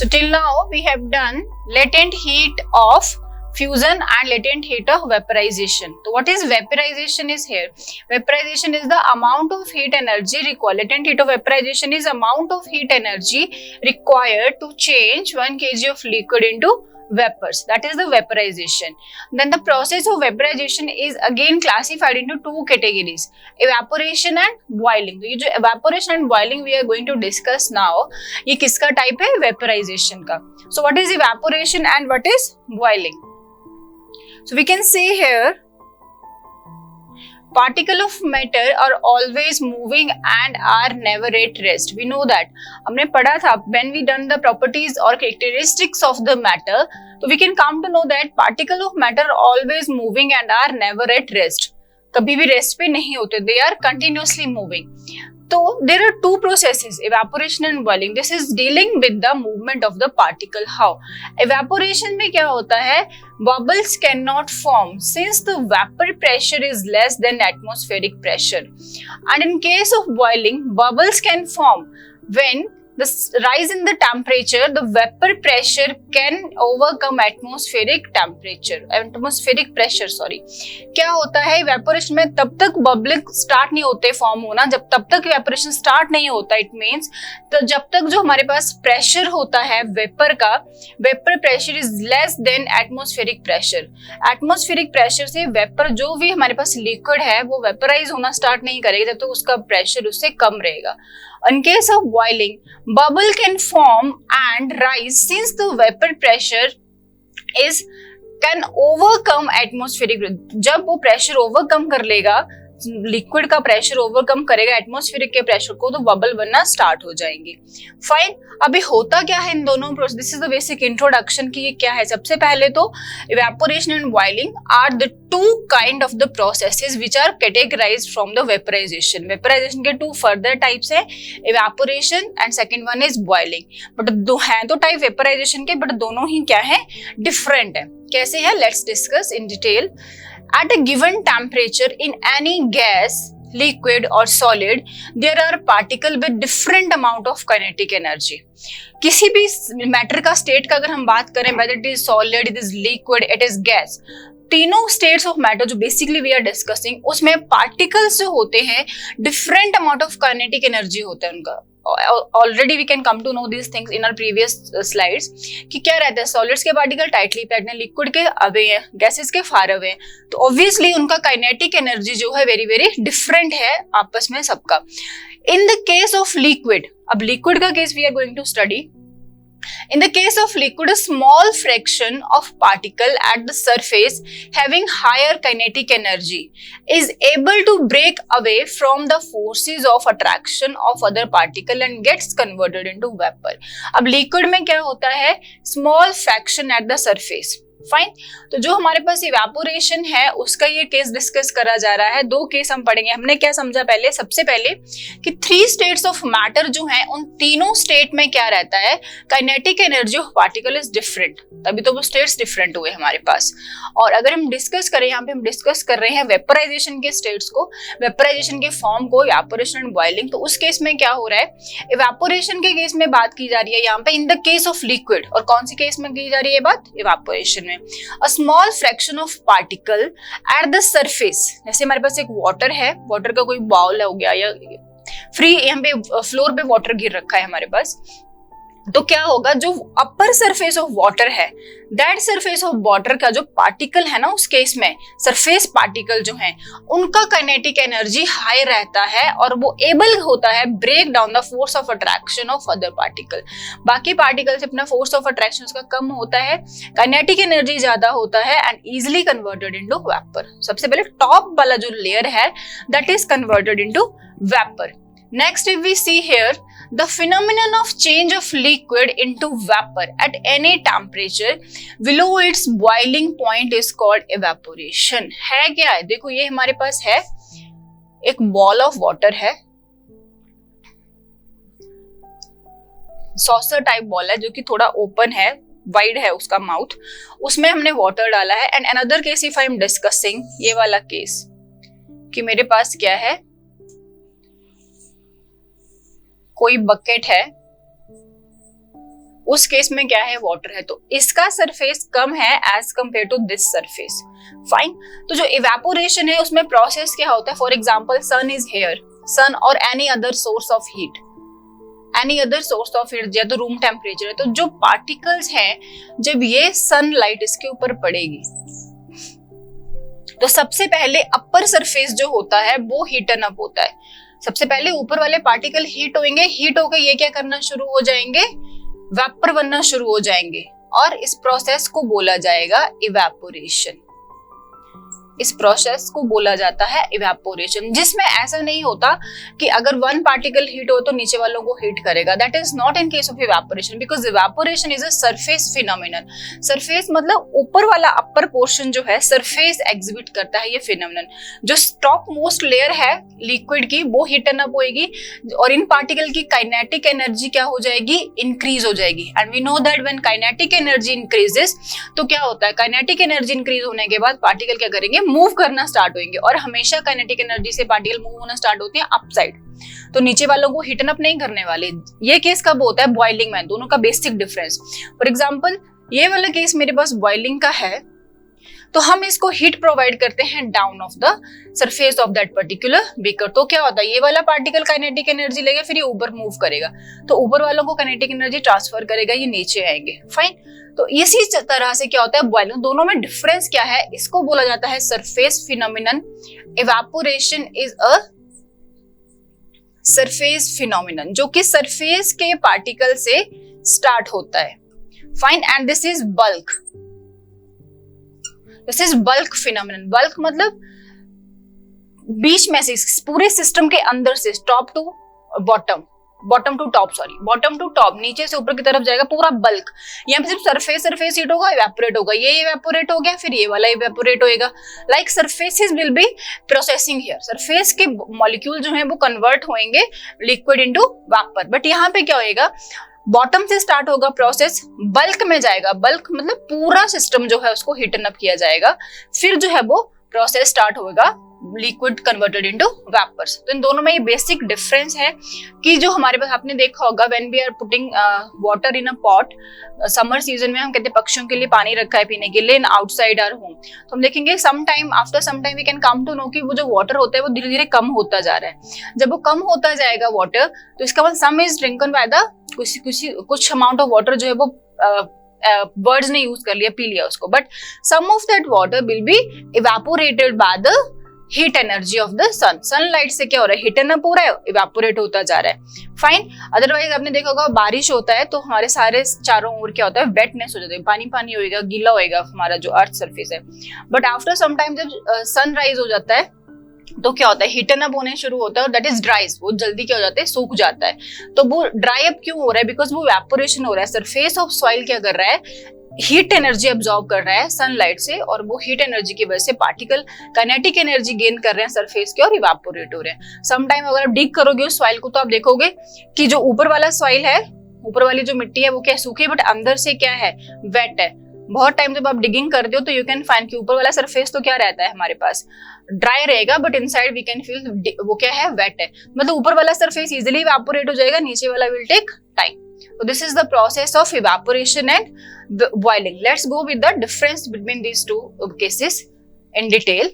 So till now we have done latent heat of fusion and latent heat of vaporization. So what is vaporization is here? Vaporization is the amount of heat energy required. Latent heat of vaporization is amount of heat energy required to change 1 kg of liquid into vapors. That is the vaporization. Then the process of vaporization is again classified into two categories, evaporation and boiling. तो ये जो evaporation and boiling we are going to discuss now, ये किसका type है? Vaporization का. So what is evaporation and what is boiling? So we can say here, particle of matter are always moving and are never at rest. We know that. हमने पढ़ा था when we done the properties or characteristics of the matter, so we can come to know that particle of matter are always moving and are never at rest. कभी भी rest पे नहीं होते, they are continuously moving. तो there are two processes, evaporation and boiling. This is dealing with the movement of the particle. How? Evaporation में क्या होता है? Bubbles cannot form since the vapor pressure is less than atmospheric pressure. And in case of boiling, bubbles can form when the rise in the temperature, the vapor pressure can overcome atmospheric pressure. क्या होता है evaporation में? तब तक bubbling start नहीं होते form होना, जब तब तक evaporation स्टार्ट नहीं होता. इट मीन्स तो जब तक जो हमारे पास प्रेशर होता है वेपर का, vapour pressure is less than atmospheric pressure. Atmospheric pressure से वेपर जो भी हमारे पास लिक्विड है वो वेपराइज होना स्टार्ट नहीं करेगा जब तक उसका प्रेशर उससे कम रहेगा. In case of boiling, bubble can form and rise since the vapor pressure can overcome atmospheric. जब वो प्रेशर ओवरकम कर लेगा, लिक्विड का प्रेशर ओवरकम करेगा एटमॉस्फेरिक के प्रेशर को, तो बबल बनना स्टार्ट हो जाएंगे. फाइन. अभी होता क्या है इन दोनों process? This is the basic introduction कि ये क्या है. सबसे पहले तो evaporation and boiling are the two kind of the processes which are categorized from the vaporization. Vaporization के टू फर्दर टाइप्स है, evaporation and second one is boiling. But दो हैं तो टाइप वेपराइजेशन के, बट दोनों ही क्या है? डिफरेंट है. कैसे है? Let's discuss in detail. At a given temperature in any gas, liquid or solid, there are particles with different amount of kinetic energy. किसी भी मैटर का स्टेट का अगर हम बात करें, whether it is solid, it is liquid, it is gas, तीनों states of matter जो बेसिकली वी आर डिस्कसिंग, उसमें पार्टिकल्स जो होते हैं different amount of kinetic energy होता है उनका. Already we can come to know this things in our previous slides कि क्या रहता है. सॉलिड्स के पार्टिकल टाइटली पैक्ड हैं, लिक्विड के अवे हैं, गैसेस के फार अवे हैं, तो ऑब्वियसली उनका काइनेटिक एनर्जी जो है वेरी वेरी डिफरेंट है आपस में सबका. In the case of liquid, अब लिक्विड का case we are going to study. In the case of liquid, a small fraction of particle at the surface having higher kinetic energy is able to break away from the forces of attraction of other particle and gets converted into vapor. अब liquid में क्या होता है? Small fraction at the surface. Fine. तो जो हमारे पास evaporation है उसका ये केस डिस्कस करा जा रहा है. दो केस हम पढ़ेंगे. हमने क्या समझा पहले? सबसे पहले कि 3 स्टेट्स ऑफ मैटर जो हैं उन तीनों स्टेट में क्या रहता है? Kinetic energy of particle is different. तभी तो वो स्टेट्स डिफरेंट हुए हमारे पास. और अगर हम डिस्कस करें, यहाँ पे हम डिस्कस कर रहे हैं वेपराइजेशन के स्टेट्स को, वेपराइजेशन के फॉर्म को, इवेपोरेशन एंड बॉइलिंग. तो उस केस में क्या हो रहा है? इवेपोरेशन के केस में बात की जा रही है यहाँ पे इन द केस ऑफ लिक्विड, और कौन सी केस में की जा रही है बात? Evaporation. A small fraction of particle at the surface. जैसे हमारे पास एक वाटर है, वाटर का कोई बाउल हो गया या फ्री यहाँ पे फ्लोर पे वाटर गिर रखा है हमारे पास, तो क्या होगा? जो अपर सरफेस ऑफ वाटर है, दैट सरफेस ऑफ वाटर का जो पार्टिकल है ना, उस केस में सरफेस पार्टिकल जो है उनका काइनेटिक एनर्जी हाई रहता है और वो एबल होता है break down the force of attraction of other particle. बाकी पार्टिकल से अपना फोर्स ऑफ अट्रैक्शन उसका कम होता है, काइनेटिक एनर्जी ज्यादा होता है and easily converted into vapour. सबसे पहले टॉप वाला जो लेयर है that is converted into vapour. Next, if we see here, the phenomenon of change of liquid into vapor at any temperature below its boiling point is called evaporation. है क्या है? देखो ये हमारे पास है एक बॉल ऑफ वाटर है, saucer type ball है जो कि थोड़ा ओपन है, वाइड है उसका माउथ, उसमें हमने वाटर डाला है. And another case if I am discussing, ये वाला केस कि मेरे पास क्या है, कोई बकेट है उस केस में क्या है, वाटर है, तो इसका सरफेस कम है as compare to this surface. Fine. तो जो इवेपोरेशन है उसमें प्रोसेस क्या होता है, for example sun is here, sun और any other source of heat, any other source of heat, या तो रूम टेम्परेचर है, तो जो पार्टिकल्स हैं जब ये सनलाइट इसके ऊपर पड़ेगी तो सबसे पहले अपर सरफेस जो होता है वो हीटन अप होता है। सबसे पहले ऊपर वाले पार्टिकल हीट होंगे, हीट होकर ये क्या करना शुरू हो जाएंगे, वेपर बनना शुरू हो जाएंगे, और इस प्रोसेस को बोला जाएगा इवेपोरेशन। इस प्रोसेस को बोला जाता है इवेपोरेशन, जिसमें ऐसा नहीं होता कि अगर वन पार्टिकल हीट हो तो नीचे वालों को हीट करेगा। That is not in case of evaporation, because evaporation is a surface phenomenon. Surface मतलब ऊपर वाला अपर पोर्शन जो है सरफेस एग्जिबिट करता है ये फिनोमिनन। जो टॉप मोस्ट लेयर है लिक्विड की वो हीटन अप होएगी, और इन पार्टिकल की काइनेटिक एनर्जी क्या हो जाएगी, इंक्रीज हो जाएगी। And we know that when kinetic energy increases तो क्या होता है, काइनेटिक एनर्जी इंक्रीज होने के बाद पार्टिकल क्या करेंगे, मूव करना स्टार्ट होंगे, और हमेशा काइनेटिक एनर्जी से पार्टिकल मूव होना स्टार्ट होते हैं अपसाइड, तो नीचे वालों को हीटन अप नहीं करने वाले। ये केस कब होता है, बॉइलिंग में। दोनों का बेसिक डिफरेंस, फॉर एग्जांपल ये वाला केस मेरे पास बॉइलिंग का है, तो हम इसको हीट प्रोवाइड करते हैं down of the surface of that particular beaker. तो क्या होता है, ये वाला पार्टिकल काइनेटिक एनर्जी लेगा, फिर ये ऊपर मूव करेगा, तो ऊपर वालों को काइनेटिक एनर्जी ट्रांसफर करेगा, ये नीचे आएंगे। फाइन। तो इसी तरह से क्या होता है बॉइलिंग। दोनों में डिफरेंस क्या है, इसको बोला जाता है surface phenomenon. Evaporation is a surface phenomenon जो कि सरफेस के पार्टिकल से स्टार्ट होता है। Fine. And this is bulk, this is bulk phenomenon. Bulk मतलब बीच में से, पूरे सिस्टम के अंदर से, top to bottom, bottom to top, sorry bottom to top, नीचे से ऊपर की तरफ जाएगा पूरा बल्क। यहाँ पे सिर्फ सरफेस हीट होगा, इवेपोरेट होगा, ये इवेपोरेट हो गया, फिर ये वाला इवेपोरेट होएगा। Like surfaces will be processing here, surface के मॉलिक्यूल जो है वो कन्वर्ट होंगे लिक्विड इनटू वेपर। बट यहाँ पे क्या होएगा, बॉटम से स्टार्ट होगा प्रोसेस, बल्क में जाएगा। बल्क मतलब पूरा सिस्टम जो है उसको हीटन अप किया जाएगा, फिर जो है वो प्रोसेस स्टार्ट होगा लिक्विड कन्वर्टेड इनटू वेपर्स। तो इन दोनों में ये बेसिक डिफरेंस है कि जो हमारे पास आपने देखा होगा when we are putting water in a pot, summer season में हम कहते हैं पक्षियों के लिए पानी रखा है पीने के लिए इन आउटसाइड आवर होम, तो हम देखेंगे some time after some time we can come to know कि वो जो वाटर होता है वो धीरे धीरे कम होता जा रहा है। जब वो कम होता जाएगा वाटर, तो इसका मतलब सम इज ड्रिंकन बाय द कुछ अमाउंट ऑफ वाटर जो है वो बर्ड्स ने यूज कर लिया, पी लिया उसको, but some of that water will be evaporated by the heat energy of the sun. Sunlight से क्या हो रहा है, हीटन अप हो रहा है, इवेपोरेट होता जा रहा है। फाइन। अदरवाइज आपने देखा होगा बारिश होता है तो हमारे सारे चारों ओर क्या होता है, वेटनेस हो जाता है, पानी पानी होएगा, गीला होएगा हमारा जो अर्थ सरफेस है। बट आफ्टर सम टाइम जब सनराइज हो जाता है तो क्या होता है, हीटन अप होने शुरू होता है, और दैट इज ड्राइज, वो जल्दी क्या हो जाता है, सूख जाता है। तो वो ड्राई अप क्यों हो रहा है, बिकॉज वो इवेपोरेशन हो रहा है। सरफेस ऑफ सॉइल क्या कर रहा है, हीट एनर्जी अब्सॉर्ब कर रहा है सनलाइट से, और वो हीट एनर्जी की वजह से पार्टिकल काइनेटिक एनर्जी गेन कर रहे हैं सरफेस के और इवेपोरेट हो रहे हैं। सम टाइम अगर आप डिग करोगे उस सॉइल को तो आप देखोगे कि जो ऊपर वाला सॉइल है, ऊपर वाली जो मिट्टी है वो क्या सूखी है, बट अंदर से क्या है, वेट है। बहुत टाइम जब आप डिगिंग करते हो तो यू कैन फाइंड कि ऊपर वाला सरफेस तो क्या रहता है हमारे पास, ड्राई रहेगा, but inside we can feel वो क्या है, वेट है। मतलब ऊपर वाला सरफेस इजिली इवेपोरेट हो जाएगा, नीचे वाला will take time. So this is the process of evaporation and boiling. Let's go with the difference between these two cases in detail.